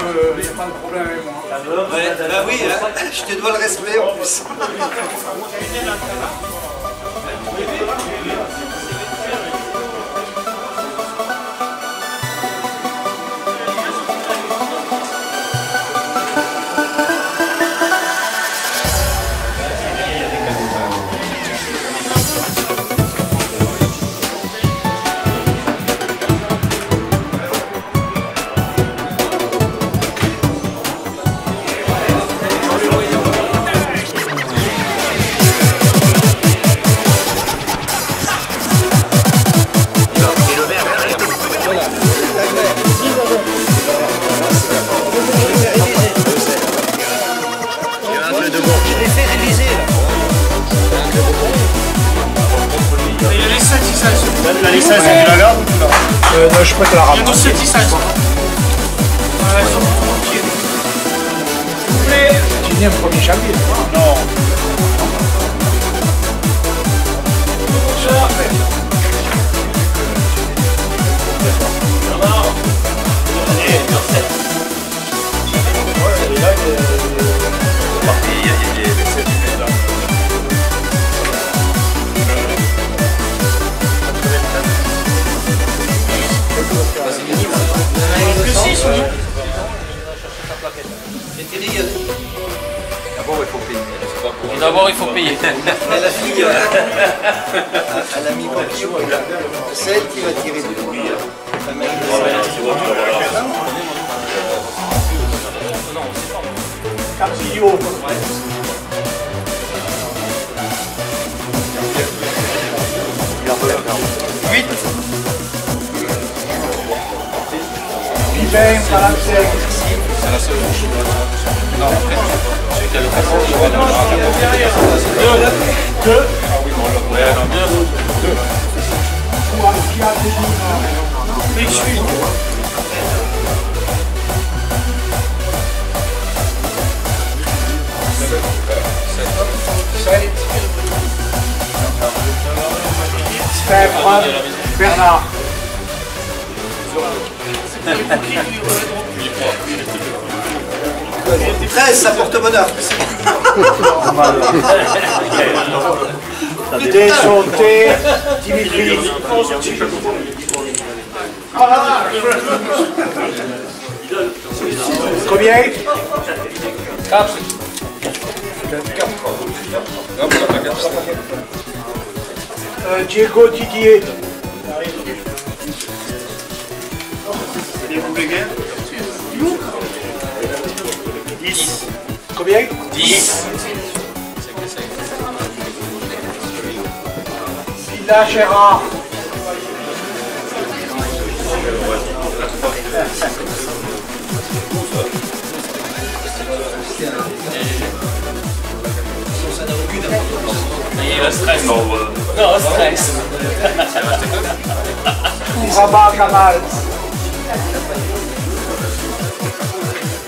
il n'y a pas de problème avec moi. Ouais, bah oui, hein, je te dois le respect en plus. La licence, c'est du lagarde ou tout là? Non, je peux te la ramener. Il y a 12 licence. S'il vous plaît. Tu viens le 1er janvier. Non. D'abord, il faut payer. Et la fille, elle a mis papillon, c'est elle qui va tirer du coup. Cartillo. Vivem, 45. C'est la seule. Non, celui qui a le passé, Deux. ah oui, bon, le ouais, non, deux. Qui a des Et je suis. Stéphane, Bernard. 13, ça porte bonheur. Déchanté, Dimitri. Combien? 4. Diego Didier. Et vous les gars? 10. Combien? 10. Villa Gérard. Il le stress. Non, stress. Rabat Kamal.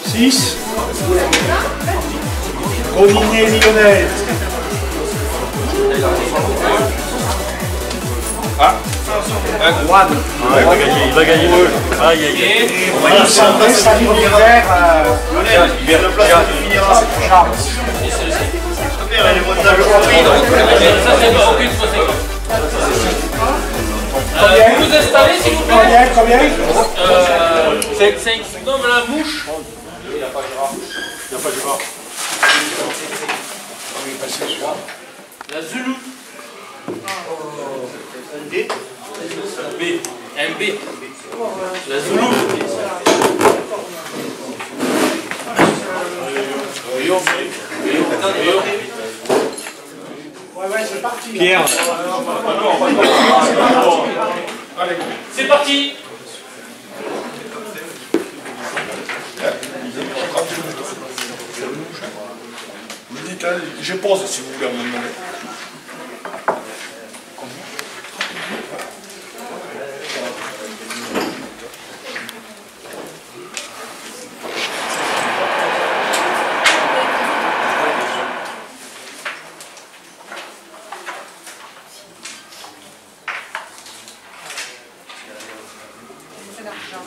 6. Goninet Lionel. Ah. Juan. Il va gagner. Aïe, aïe, aïe. Il s'adresse à l'univers. Il vient de place de finir. Charles. Ça, c'est pas aucune fausse école. Vous vous installez, s'il vous plaît. Combien? C'est comme la mouche. Il n'y a pas Gérard. La Zulu. MB. La Zulu. Ouais, c'est parti. Pierre. C'est parti. Vous dites, je pose si vous voulez à un moment donné. C'est l'argent.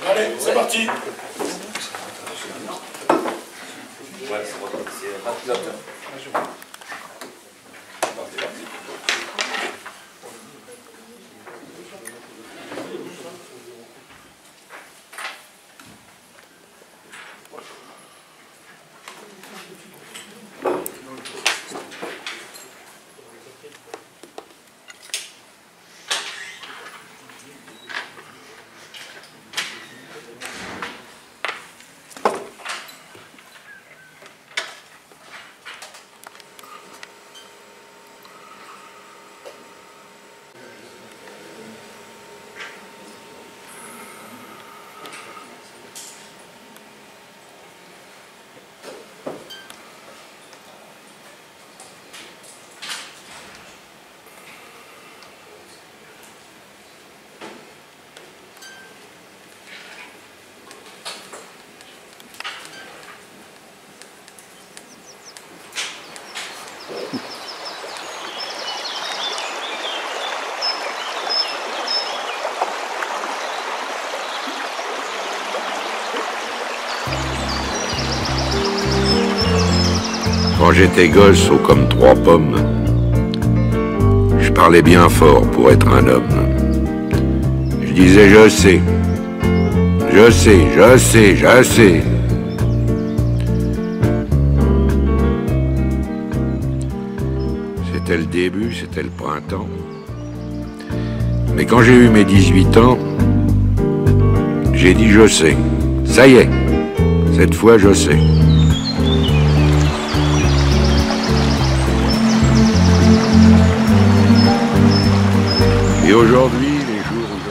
Allez, c'est parti. Ouais, c'est pas pilote. Quand j'étais gosse, haut comme 3 pommes, je parlais bien fort pour être un homme. Je disais je sais, je sais, je sais, je sais. C'était le début, c'était le printemps. Mais quand j'ai eu mes 18 ans, j'ai dit je sais. Ça y est, cette fois je sais. Et aujourd'hui, les jours où je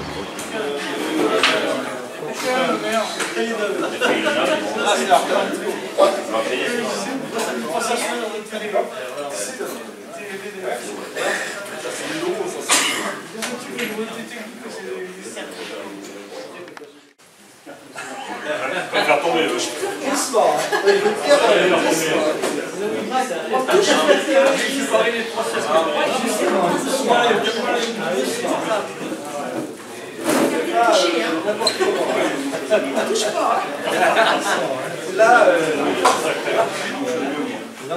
On va faire tomber. Là,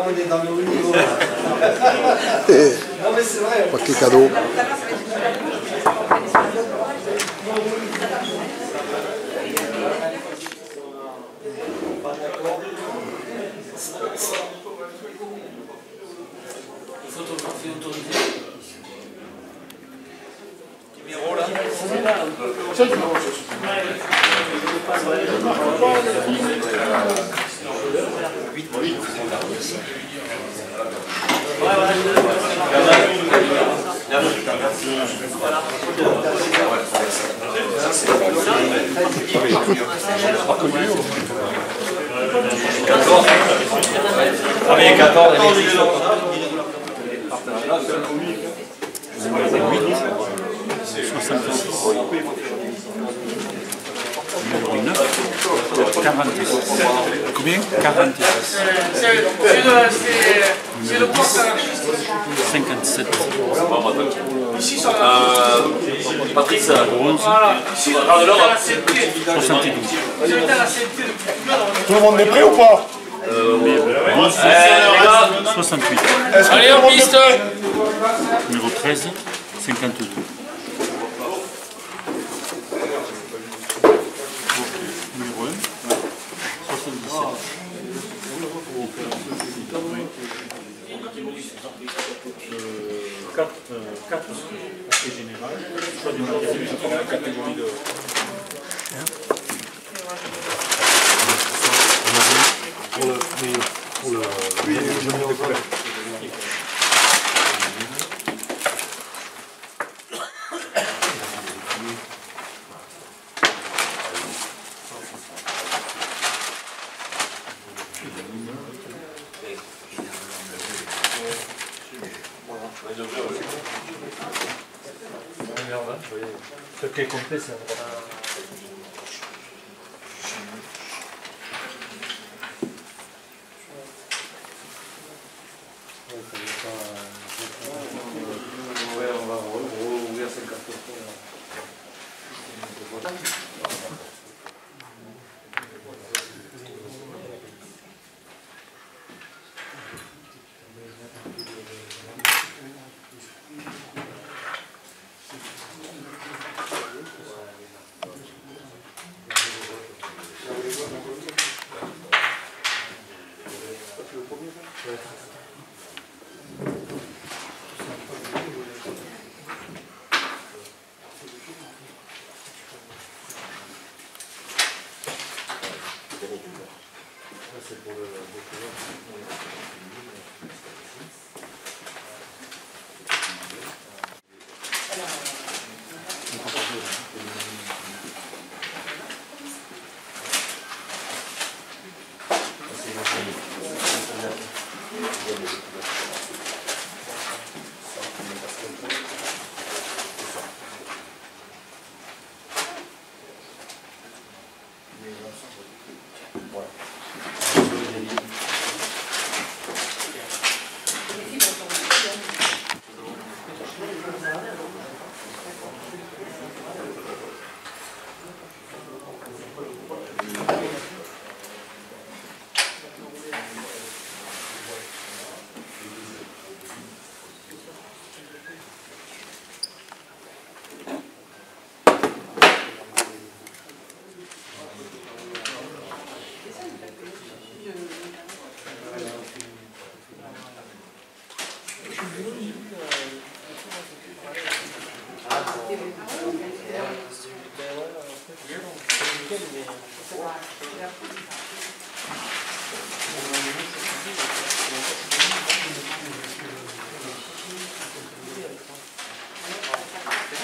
on est dans le haut niveau. Non, mais c'est vrai. Pas que les cadeaux. Photographie autorisée. Numéro là. Ah mais 14, Combien 46. C'est le poste anarchiste. 57. Ici sur la... Patrice, Voilà, ici sur la CNT. 72. Vous êtes à la CNT depuis Tout le monde est prêt ou pas? les gars, 68. Allez, en piste. Numéro 13, 52. Numéro 1, 77. 4 assez général, choix du matériel, la catégorie de... Ce qui est complet, c'est un ouais, on va rouvrir 50 euros.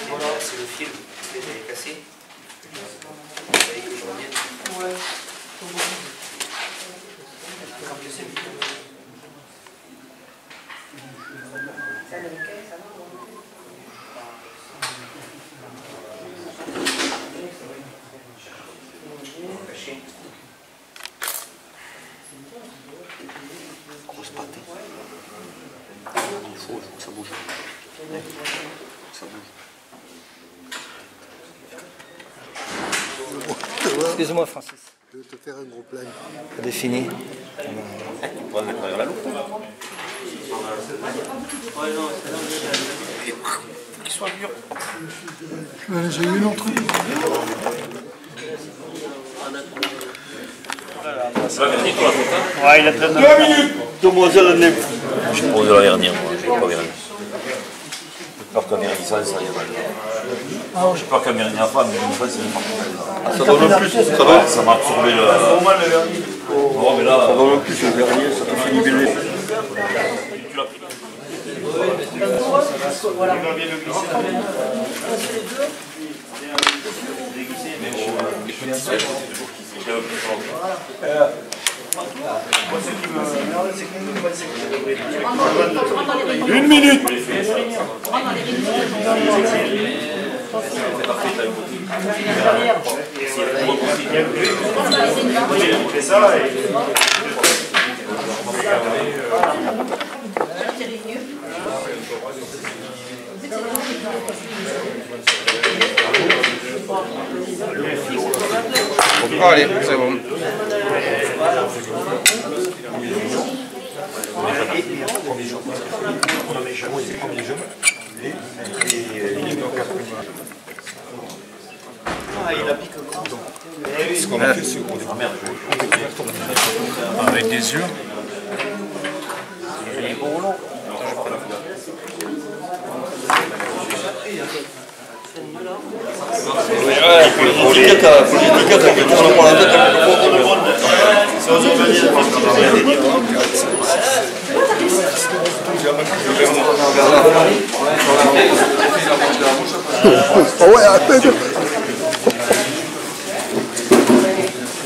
Voilà, c'est le fil qui est cassé. Avec le janvier. Ouais. Grosse pâte. Il faut que ça bouge. Ça bouge. Excuse-moi, Francis. Je vais te faire un gros plein. Défini. Tu pourras mettre derrière la loupe. Qu'il soit dur. J'ai eu une autre. Ça va venir toi, hein? Ouais, il a très 2 minutes. Demoiselle n'est plus. Je pose de la vernière, moi, j'ai pas verni. J'ai peur qu'un vernissage, ça y est mal. J'ai peur qu'un vernissage, mais une fois, c'est n'importe quoi. Ça donne plus, ça donne. Ça m'a absorbé le. Non, mais là. Ça donne plus le vernier, ça te fait niveler. Tu l'as pris. Une minute. Allez, c'est bon. Ah, il a piqué le coup. Ce qu'on a fait, c'est qu'on avec des yeux.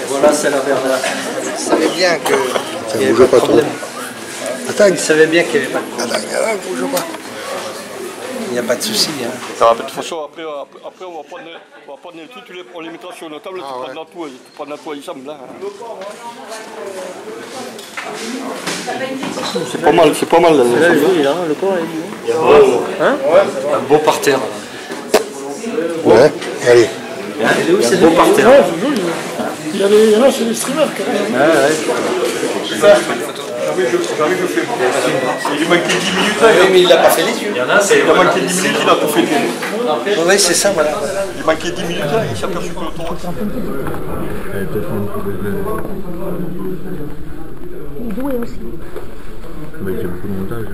Voilà, c'est la Bernard. Il savait bien que. Ça ne bouge pas trop. Attends, Il savait bien qu'il n'y avait pas de problème. attends, bouge pas. Il n'y a pas de souci. Hein. De toute façon, après on va prendre les trucs, on les mettra sur la table, tu prends la toile ensemble là. C'est pas mal, c'est pas mal là. Là, le corps est hein? Un beau parterre. Ouais, allez. Il est où, c'est beau parterre. Il y en a, c'est des streamers quand même. Il manquait 10 minutes là. Oui, mais il n'a pas fait les yeux. Il y en a, c'est. Il a manqué 10 minutes, il a tout fait. Oui, c'est ça, voilà. Il manquait 10 minutes là, il s'est aperçu que le thorax. Doué aussi. Mais j'ai beaucoup de montage.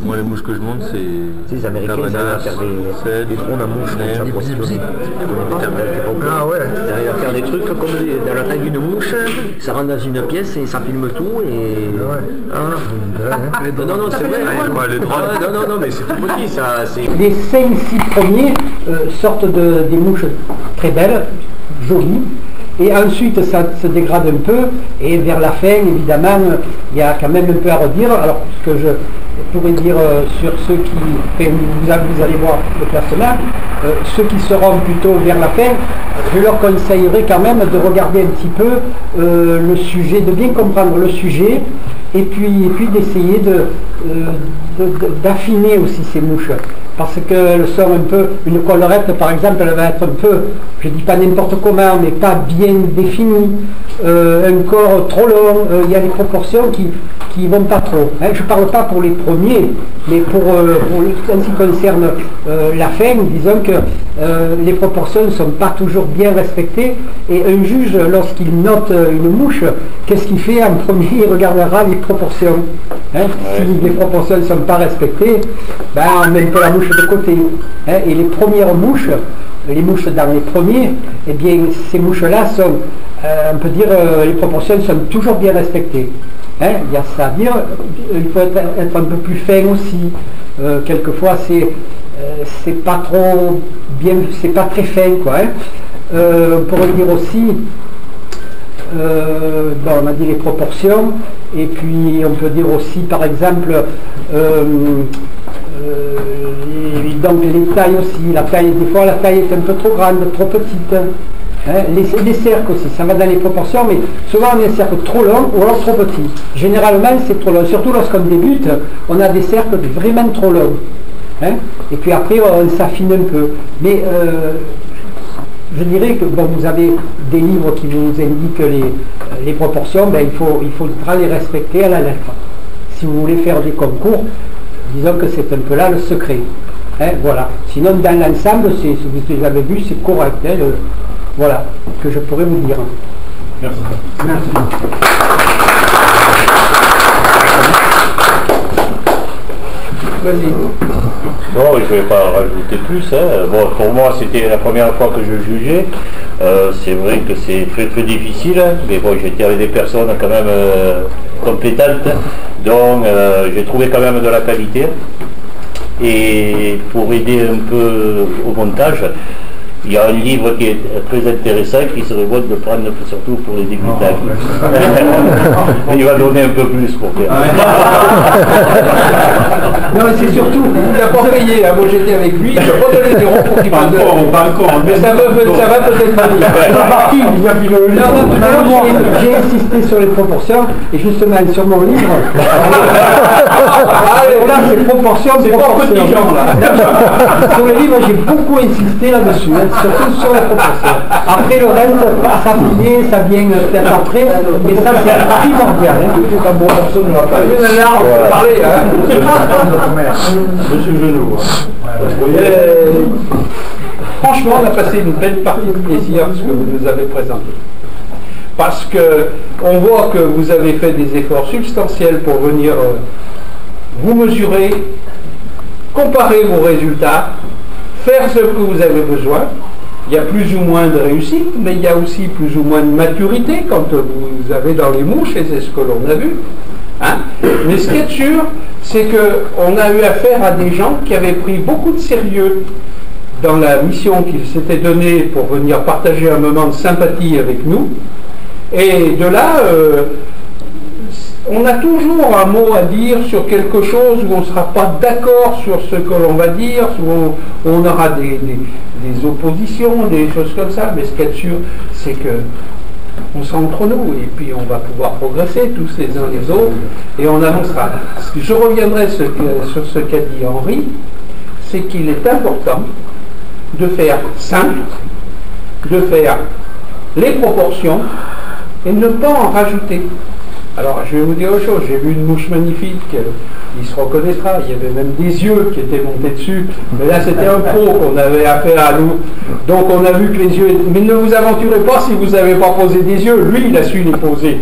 Moi, les mouches que je monte, c'est. Les Américains, ils arrivent à faire des drones à mouches comme ça pour exploser. Ah ouais. Ils arrivent à faire des trucs comme dans la taille d'une mouche, ça rentre dans une pièce et ça filme tout et. Non, c'est vrai. Non, mais c'est tout petit ça. Les 5-6 premiers sortent des mouches très belles, jolies. Et ensuite, ça se dégrade un peu, et vers la fin, évidemment, il y a quand même un peu à redire. Alors, ce que je pourrais dire sur ceux qui, vous allez voir le personnage, ceux qui seront plutôt vers la fin, je leur conseillerais quand même de regarder un petit peu le sujet, de bien comprendre le sujet, et puis d'essayer d'affiner aussi ces mouches. Parce qu'elles sont un peu, une collerette par exemple, elle va être un peu, je dis pas n'importe comment, mais pas bien définie, un corps trop long, il y a des proportions qui vont pas trop. Hein. Je parle pas pour les premiers, mais pour en ce qui concerne la fin, disons que les proportions ne sont pas toujours bien respectées, et un juge, lorsqu'il note une mouche, qu'est-ce qu'il fait en premier? Il regardera les proportions. Hein. Si les proportions ne sont pas respectées, ben, on met un peu la mouche de côté. Hein. Et les premières mouches, les mouches dans les premiers, eh bien ces mouches-là sont, on peut dire, les proportions sont toujours bien respectées. Hein. Il y a ça à dire, il faut être un peu plus fin aussi. Quelquefois c'est pas trop bien, c'est pas très fin quoi. Hein. On pourrait dire aussi, bon, on a dit les proportions, et puis on peut dire aussi par exemple donc les tailles aussi, des fois la taille est un peu trop grande, trop petite. Hein, les cercles aussi, ça va dans les proportions, mais souvent on a un cercle trop long ou alors trop petit. Généralement c'est trop long, surtout lorsqu'on débute, on a des cercles vraiment trop longs. Hein, et puis après on s'affine un peu. Mais je dirais que bon, vous avez des livres qui vous indiquent les proportions, ben, il faudra les respecter à la lettre. Si vous voulez faire des concours, disons que c'est un peu là le secret. Hein, voilà. Sinon dans l'ensemble, si vous avez vu, c'est correct. Hein, voilà ce que je pourrais vous dire. Merci. Merci. Vas-y. Non, je ne vais pas rajouter plus. Hein. Bon, pour moi, c'était la première fois que je jugeais. C'est vrai que c'est très très difficile, hein. Mais bon, j'étais avec des personnes quand même compétentes, donc j'ai trouvé quand même de la qualité. Et pour aider un peu au montage, il y a un livre qui est très intéressant, qui serait bon de prendre surtout pour les débutants. Il va donner un peu plus pour faire. Non, mais c'est surtout, il n'a pas payé, hein. Moi j'étais avec lui, il n'a pas donné des ronds pour qu'il parle de... Pas encore, mais ça va peut-être venir. J'ai insisté sur les proportions, et justement sur mon livre, là c'est proportions, c'est pas petit genre là. Sur le livre, j'ai beaucoup insisté là-dessus, hein, surtout sur les proportions. Après le reste, ça finit, ça vient peut-être après, mais ça c'est primordial. Comme proportion, on va parler. Monsieur Genoux. Franchement, on a passé une belle partie de plaisir ce que vous nous avez présenté. Parce que on voit que vous avez fait des efforts substantiels pour venir vous mesurer, comparer vos résultats, faire ce que vous avez besoin. Il y a plus ou moins de réussite, mais il y a aussi plus ou moins de maturité quand vous avez dans les mouches, et c'est ce que l'on a vu. Hein? Mais ce qui est sûr, c'est qu'on a eu affaire à des gens qui avaient pris beaucoup de sérieux dans la mission qu'ils s'étaient donnée pour venir partager un moment de sympathie avec nous. Et de là, on a toujours un mot à dire sur quelque chose où on ne sera pas d'accord sur ce que l'on va dire, où on aura des oppositions, des choses comme ça, mais ce qui est sûr, c'est que on sera entre nous, et puis on va pouvoir progresser tous les uns les autres, et on avancera. Je reviendrai sur ce qu'a dit Henri, c'est qu'il est important de faire simple, de faire les proportions, et ne pas en rajouter. Alors, je vais vous dire autre chose, j'ai vu une mouche magnifique, il se reconnaîtra, il y avait même des yeux qui étaient montés dessus, mais là c'était un pro qu'on avait affaire à nous, donc on a vu que les yeux, mais ne vous aventurez pas si vous n'avez pas posé des yeux, lui il a su les poser,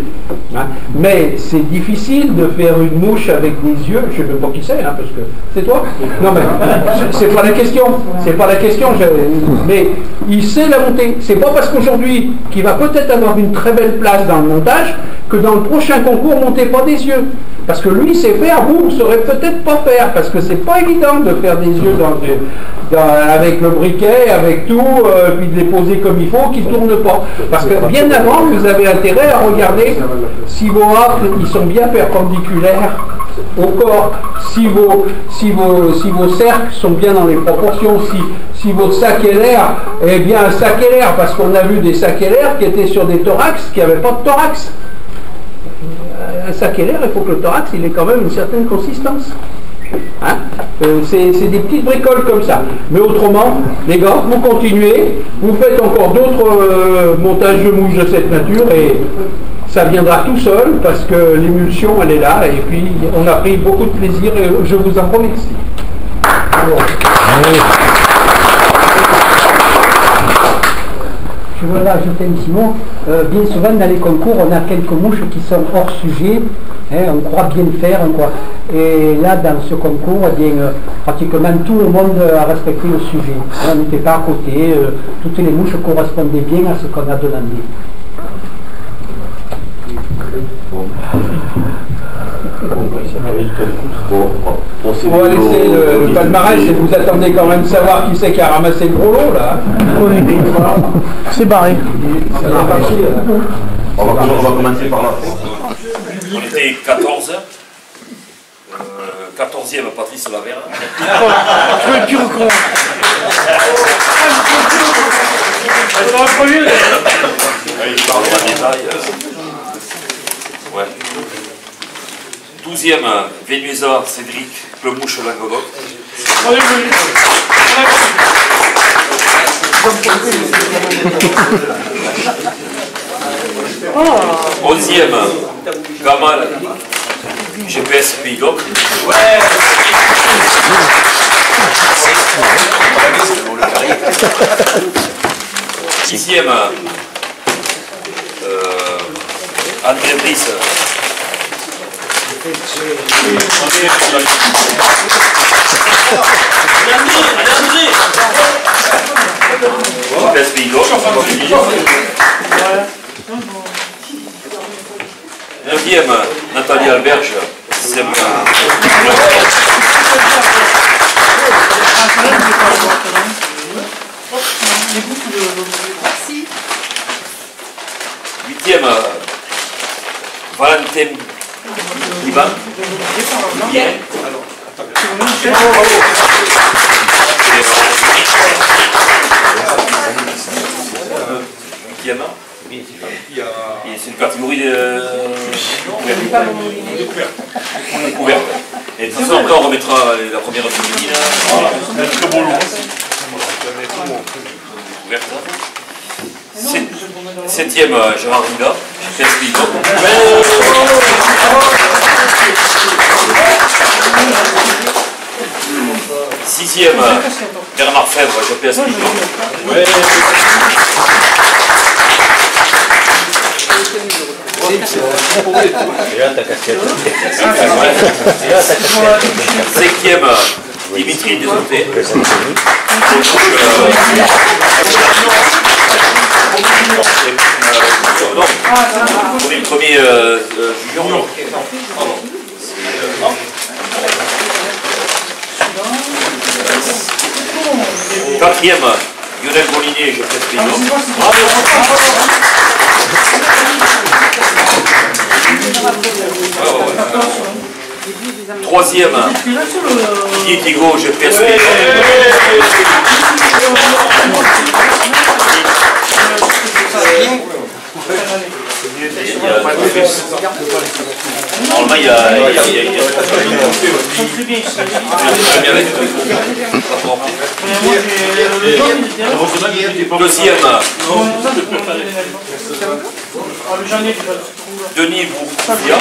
hein. Mais c'est difficile de faire une mouche avec des yeux, je ne sais même pas qui c'est, hein, parce que c'est toi. Non mais, c'est pas la question, mais il sait la monter, c'est pas parce qu'aujourd'hui, qu'il va peut-être avoir une très belle place dans le montage, que dans le prochain concours, montez pas des yeux. Parce que lui sait faire, vous ne saurez peut-être pas faire, parce que c'est pas évident de faire des yeux avec le briquet, avec tout, puis de les poser comme il faut, qu'ils ne tournent pas. Parce que bien avant, vous avez intérêt à regarder si vos arcs ils sont bien perpendiculaires au corps, si vos cercles sont bien dans les proportions, si votre sac est l'air, eh bien un sac est l'air, parce qu'on a vu des sacs est l'air qui étaient sur des thorax, qui n'avaient pas de thorax. saquer l'air, il faut que le thorax il ait quand même une certaine consistance. Hein, c'est des petites bricoles comme ça. Mais autrement, les gars, vous continuez, vous faites encore d'autres montages de mouches de cette nature et ça viendra tout seul parce que l'émulsion elle est là et puis on a pris beaucoup de plaisir et je vous en remercie. Je voudrais ajouter un petit mot. Bien souvent dans les concours, on a quelques mouches qui sont hors sujet. Hein, on croit bien faire, et là dans ce concours, eh bien, pratiquement tout le monde a respecté le sujet. On n'était pas à côté. Toutes les mouches correspondaient bien à ce qu'on a demandé. On va laisser le palmarès et vous attendez quand même savoir qui c'est qui a ramassé le gros lot là. C'est barré. On va commencer par là. On était 14. 14e Patrice Laverne. Je veux plus recommencer. Il parlera en détail. Ouais. 12e Vénusa Cédric Plemouche Languedoc. 11e Gamal GPS Pays d'Oc. Ouais. 6e André Brice. GPS Pays d'Oc. 9e Nathalie Alberge. 8e Valentin Ivan. 8e. C'est une catégorie de découverte. Et de toute façon, après on remettra la première féminine. Voilà. C'est un très beau lot. Découverte. 7e Gérard Riga. GPS Pays d'Oc. 6e Bernard Fèvre, GPS Pays d'Oc. ta casquette. 5e Dimitri Desoté. Premier junior. 4e Lionel Molinier, je fais Pays d'Oc. 3e Didier Thigo, GPS Pays d'Oc. Normalement, il y a deuxième Denis Bourgoufia.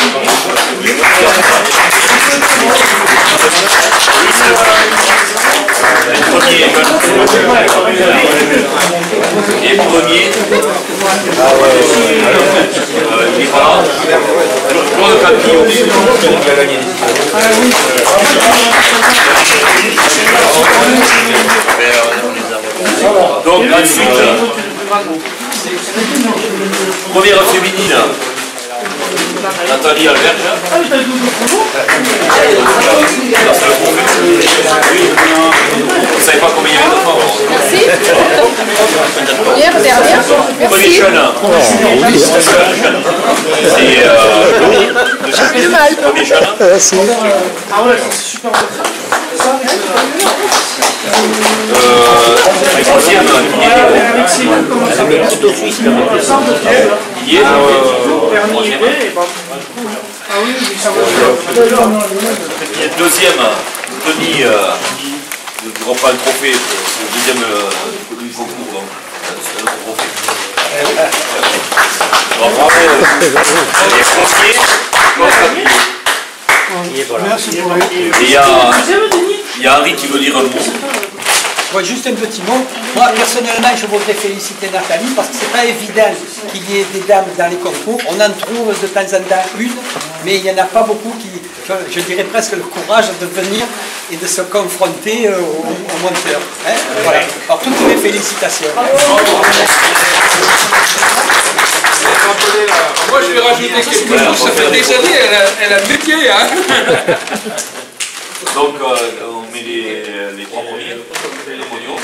Les premiers donc ensuite première féminine Nathalie Alberge. Vous ne savez pas combien il y avait d'enfants. Merci. Hier, dernière. Premier jeune. C'est le mal. Premier jeune. Ah ouais, c'est super. Troisième, Didier. Ah oui, Et le deuxième, Denis, qui reprend le trophée, c'est le deuxième du concours, donc, c'est le trophée. Donc, bravo, les premiers, Merci pour lui. et il y a Henri qui veut dire un mot. Ouais, juste un petit mot. Moi, personnellement, je voudrais féliciter Nathalie parce que c'est pas évident qu'il y ait des dames dans les concours. On en trouve de temps en temps une, mais il n'y en a pas beaucoup qui ont, je dirais presque le courage de venir et de se confronter au monteur. Hein, voilà. Alors, toutes mes félicitations. Moi, je vais rajouter quelque chose. Ça fait des années, elle a le métier. Hein. Donc, on met les trois premiers, le podium.